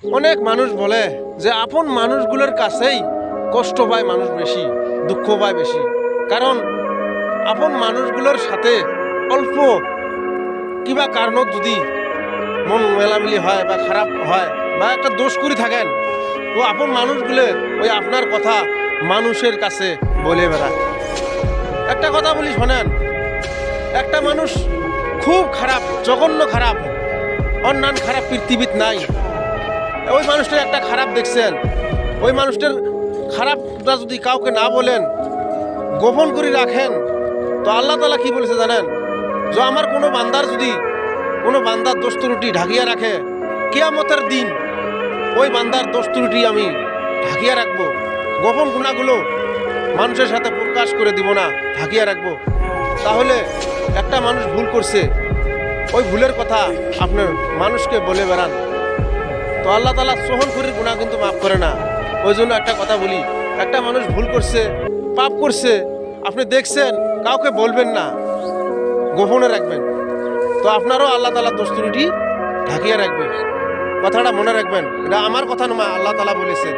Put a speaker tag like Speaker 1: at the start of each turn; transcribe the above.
Speaker 1: অনেক মানুষ বলে যে আপন মানুষগুলোর কাছেই কষ্ট পায় মানুষ বেশি, দুঃখ পায় বেশি। কারণ আপন মানুষগুলোর সাথে অল্প কিবা কারণত যদি মন মেলামেলি হয় বা খারাপ হয় বা একটা দোষ করে থাকেন, ও আপন মানুষগুলো ওই আপনার কথা মানুষের কাছে বলে বেড়ায়। একটা কথা বলি শোনেন, একটা মানুষ খুব খারাপ, জঘন্য খারাপ, অন্যান্য খারাপ পৃথিবীত নাই। ওই মানুষটার একটা খারাপ দেখছেন, ওই মানুষটার খারাপটা যদি কাউকে না বলেন, গোপন করে রাখেন, তো আল্লাহ তাআলা কি বলেছে জানেন? যে আমার কোনো বান্দার যদি কোনো বান্দার দোষ ত্রুটি ঢাকিয়া রাখে, কিয়ামতের দিন ওই বান্দার দোষ ত্রুটি আমি ঢাকিয়া রাখবো। গোপন গুণাগুলো মানুষের সাথে প্রকাশ করে দিব না, ঢাকিয়া রাখবো। তাহলে একটা মানুষ ভুল করছে, ওই ভুলের কথা আপনার মানুষকে বলে বেড়ান, তো আল্লাহ তাআলা সহন করির গুনাহ কিন্তু মাফ করে না। ওই জন্য একটা কথা বলি, একটা মানুষ ভুল করছে, পাপ করছে, আপনি দেখছেন, কাউকে বলবেন না, গোপনে রাখবেন, তো আপনারও আল্লাহ তাআলা দোষ ত্রুটি ঢাকিয়ে রাখবে। কথাটা মনে রাখবেন, এটা আমার কথা নয়, আল্লাহ তাআলা বলেছে।